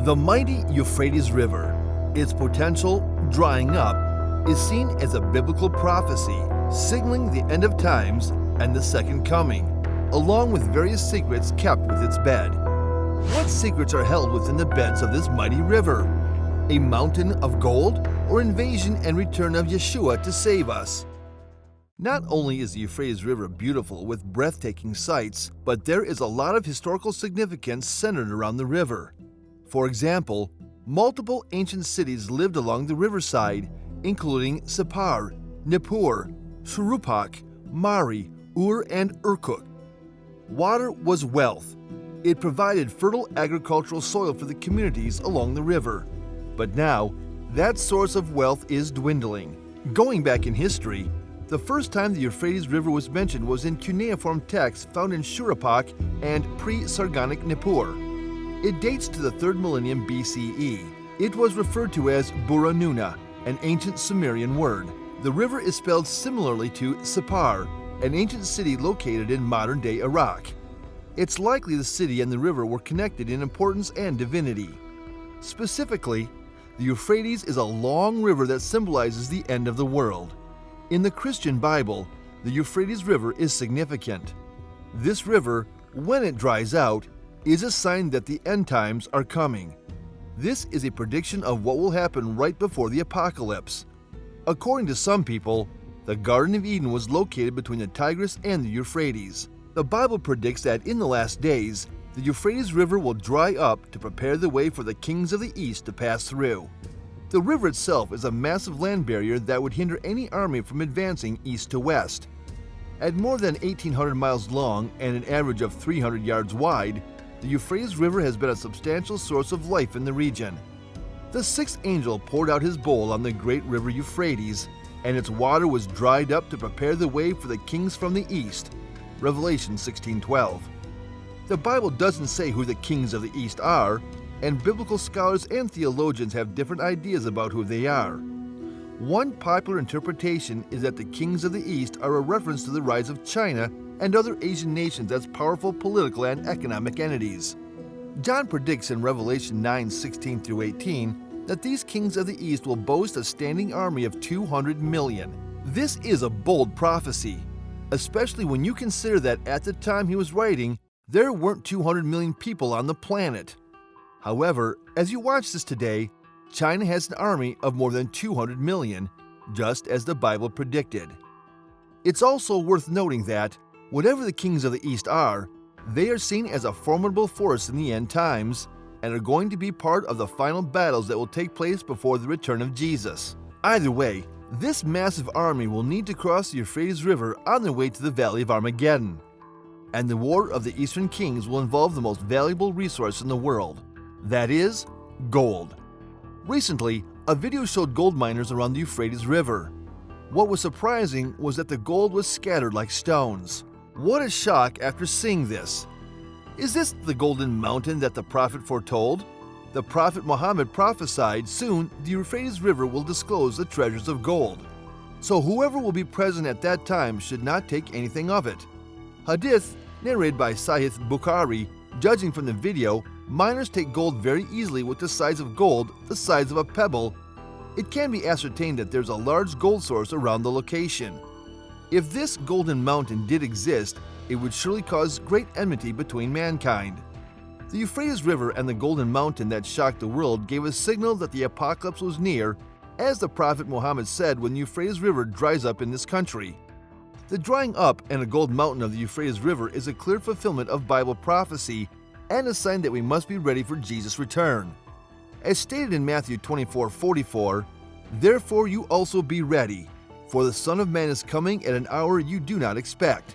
The mighty Euphrates River, its potential drying up, is seen as a biblical prophecy signaling the end of times and the second coming, along with various secrets kept with its bed. What secrets are held within the beds of this mighty river? A mountain of gold, or invasion and return of Yeshua to save us? Not only is the Euphrates River beautiful with breathtaking sights, but there is a lot of historical significance centered around the river. For example, multiple ancient cities lived along the riverside, including Sippar, Nippur, Shuruppak, Mari, Ur, and Urkuk. Water was wealth. It provided fertile agricultural soil for the communities along the river. But now, that source of wealth is dwindling. Going back in history, the first time the Euphrates River was mentioned was in cuneiform texts found in Shuruppak and pre-Sargonic Nippur. It dates to the 3rd millennium BCE. It was referred to as Buranuna, an ancient Sumerian word. The river is spelled similarly to Sippar, an ancient city located in modern-day Iraq. It's likely the city and the river were connected in importance and divinity. Specifically, the Euphrates is a long river that symbolizes the end of the world. In the Christian Bible, the Euphrates River is significant. This river, when it dries out, is a sign that the end times are coming. This is a prediction of what will happen right before the apocalypse. According to some people, the Garden of Eden was located between the Tigris and the Euphrates. The Bible predicts that in the last days, the Euphrates River will dry up to prepare the way for the kings of the east to pass through. The river itself is a massive land barrier that would hinder any army from advancing east to west. At more than 1,800 miles long and an average of 300 yards wide, the Euphrates River has been a substantial source of life in the region. The sixth angel poured out his bowl on the great river Euphrates, and its water was dried up to prepare the way for the kings from the east. Revelation 16:12. The Bible doesn't say who the kings of the east are, and biblical scholars and theologians have different ideas about who they are. One popular interpretation is that the kings of the east are a reference to the rise of China and other Asian nations as powerful political and economic entities. John predicts in Revelation 9:16-18 that these kings of the east will boast a standing army of 200 million. This is a bold prophecy, especially when you consider that at the time he was writing, there weren't 200 million people on the planet. However, as you watch this today, China has an army of more than 200 million, just as the Bible predicted. It's also worth noting that, whatever the kings of the East are, they are seen as a formidable force in the end times and are going to be part of the final battles that will take place before the return of Jesus. Either way, this massive army will need to cross the Euphrates River on their way to the Valley of Armageddon. And the War of the Eastern Kings will involve the most valuable resource in the world. That is, gold. Recently, a video showed gold miners around the Euphrates River. What was surprising was that the gold was scattered like stones. What a shock after seeing this! Is this the golden mountain that the prophet foretold? The prophet Muhammad prophesied soon the Euphrates River will disclose the treasures of gold. So whoever will be present at that time should not take anything of it. Hadith, narrated by Sahih Bukhari, judging from the video, miners take gold very easily with the size of gold the size of a pebble. It can be ascertained that there's a large gold source around the location. If this golden mountain did exist, it would surely cause great enmity between mankind. The Euphrates River and the golden mountain that shocked the world gave a signal that the apocalypse was near, as the prophet Muhammad said when the Euphrates River dries up in this country. The drying up and a gold mountain of the Euphrates River is a clear fulfillment of Bible prophecy and a sign that we must be ready for Jesus' return. As stated in Matthew 24:44, "Therefore you also be ready, for the Son of Man is coming at an hour you do not expect."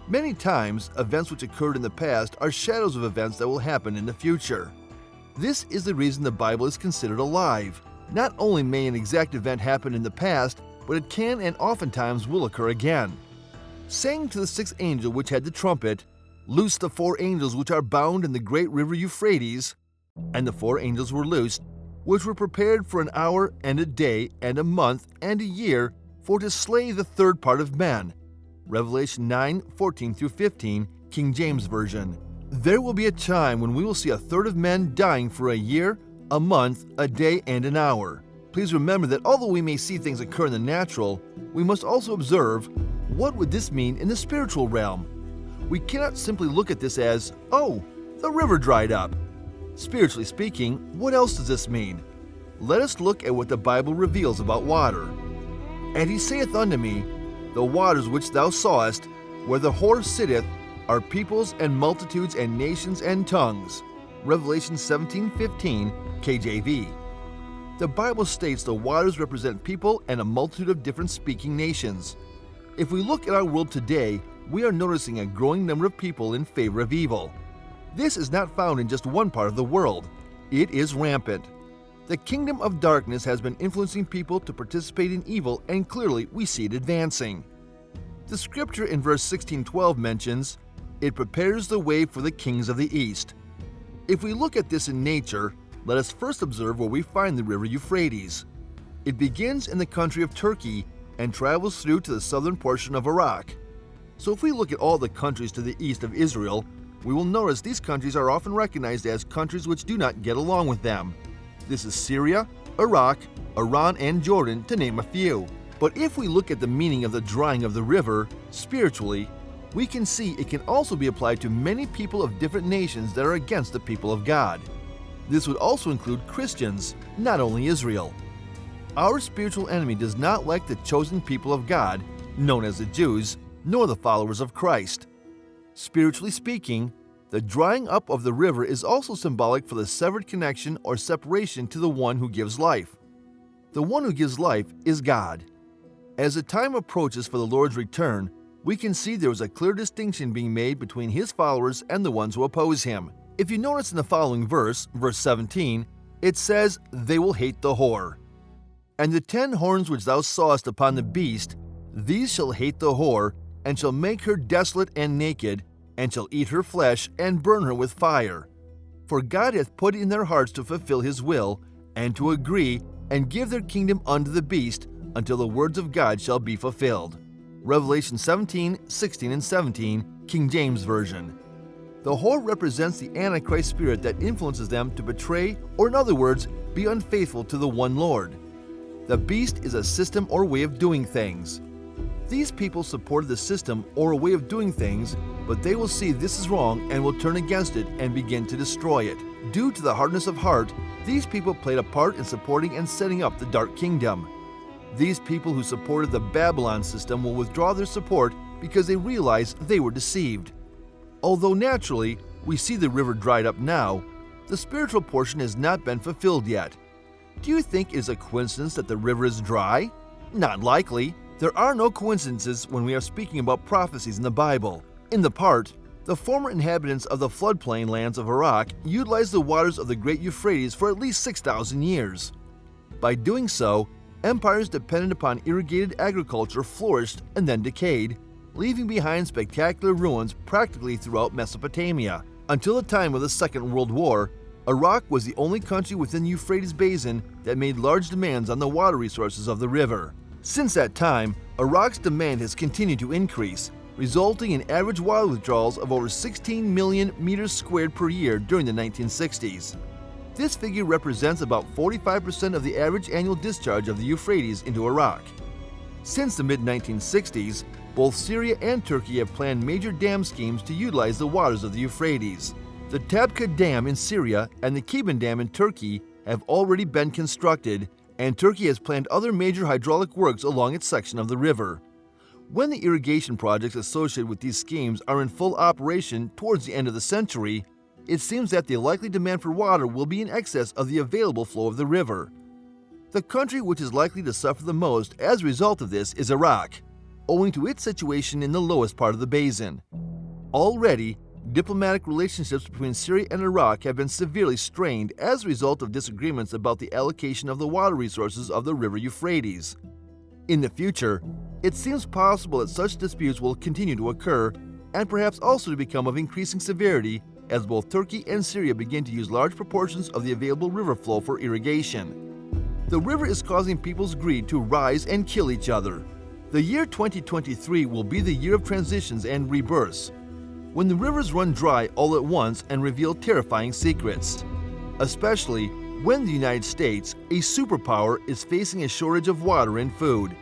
Many times, events which occurred in the past are shadows of events that will happen in the future. This is the reason the Bible is considered alive. Not only may an exact event happen in the past, but it can and oftentimes will occur again. Saying to the sixth angel which had the trumpet, "Loose the 4 angels which are bound in the great river Euphrates," and the 4 angels were loosed, which were prepared for an hour and a day and a month and a year for to slay the third part of men. Revelation 9:14-15, King James Version. There will be a time when we will see a third of men dying for a year, a month, a day, and an hour. Please remember that although we may see things occur in the natural, we must also observe what would this mean in the spiritual realm. We cannot simply look at this as, oh, the river dried up. Spiritually speaking, what else does this mean? Let us look at what the Bible reveals about water. And he saith unto me, the waters which thou sawest, where the whore sitteth, are peoples and multitudes and nations and tongues. Revelation 17:15, KJV. The Bible states the waters represent people and a multitude of different speaking nations. If we look at our world today, we are noticing a growing number of people in favor of evil. This is not found in just one part of the world. It is rampant. The kingdom of darkness has been influencing people to participate in evil, and clearly we see it advancing. The scripture in verse 16:12 mentions, "It prepares the way for the kings of the east." If we look at this in nature, let us first observe where we find the river Euphrates. It begins in the country of Turkey and travels through to the southern portion of Iraq. So if we look at all the countries to the east of Israel, we will notice these countries are often recognized as countries which do not get along with them. This is Syria, Iraq, Iran, and Jordan, to name a few. But if we look at the meaning of the drying of the river, spiritually, we can see it can also be applied to many people of different nations that are against the people of God. This would also include Christians, not only Israel. Our spiritual enemy does not like the chosen people of God, known as the Jews, nor the followers of Christ. Spiritually speaking, the drying up of the river is also symbolic for the severed connection or separation to the one who gives life. The one who gives life is God. As the time approaches for the Lord's return, we can see there is a clear distinction being made between his followers and the ones who oppose him. If you notice in the following verse, verse 17, it says, "They will hate the whore. And the 10 horns which thou sawest upon the beast, these shall hate the whore, and shall make her desolate and naked, and shall eat her flesh, and burn her with fire. For God hath put in their hearts to fulfill his will, and to agree, and give their kingdom unto the beast, until the words of God shall be fulfilled." Revelation 17:16 and 17, King James Version. The whore represents the Antichrist spirit that influences them to betray, or in other words, be unfaithful to the one Lord. The beast is a system or way of doing things. These people supported the system or a way of doing things, but they will see this is wrong and will turn against it and begin to destroy it. Due to the hardness of heart, these people played a part in supporting and setting up the Dark Kingdom. These people who supported the Babylon system will withdraw their support because they realize they were deceived. Although naturally, we see the river dried up now, the spiritual portion has not been fulfilled yet. Do you think it is a coincidence that the river is dry? Not likely. There are no coincidences when we are speaking about prophecies in the Bible. In the part, the former inhabitants of the floodplain lands of Iraq utilized the waters of the great Euphrates for at least 6,000 years. By doing so, empires dependent upon irrigated agriculture flourished and then decayed, leaving behind spectacular ruins practically throughout Mesopotamia. Until the time of the Second World War, Iraq was the only country within the Euphrates Basin that made large demands on the water resources of the river. Since that time, Iraq's demand has continued to increase, resulting in average water withdrawals of over 16 million meters squared per year during the 1960s. This figure represents about 45% of the average annual discharge of the Euphrates into Iraq. Since the mid-1960s, both Syria and Turkey have planned major dam schemes to utilize the waters of the Euphrates. The Tabqa Dam in Syria and the Keben Dam in Turkey have already been constructed, and Turkey has planned other major hydraulic works along its section of the river. When the irrigation projects associated with these schemes are in full operation towards the end of the century, it seems that the likely demand for water will be in excess of the available flow of the river. The country which is likely to suffer the most as a result of this is Iraq, owing to its situation in the lowest part of the basin. Already, diplomatic relationships between Syria and Iraq have been severely strained as a result of disagreements about the allocation of the water resources of the river Euphrates. In the future, it seems possible that such disputes will continue to occur, and perhaps also to become of increasing severity as both Turkey and Syria begin to use large proportions of the available river flow for irrigation. The river is causing people's greed to rise and kill each other. The year 2023 will be the year of transitions and rebirths. when the rivers run dry all at once and reveal terrifying secrets, especially when the United States, a superpower, is facing a shortage of water and food.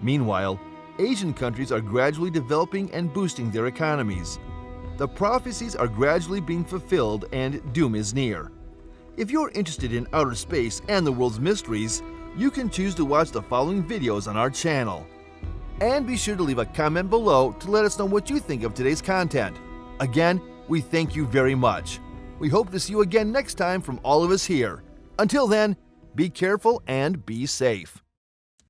Meanwhile, Asian countries are gradually developing and boosting their economies. The prophecies are gradually being fulfilled and doom is near. If you're interested in outer space and the world's mysteries, you can choose to watch the following videos on our channel. And be sure to leave a comment below to let us know what you think of today's content. Again, we thank you very much. We hope to see you again next time from all of us here. Until then, be careful and be safe.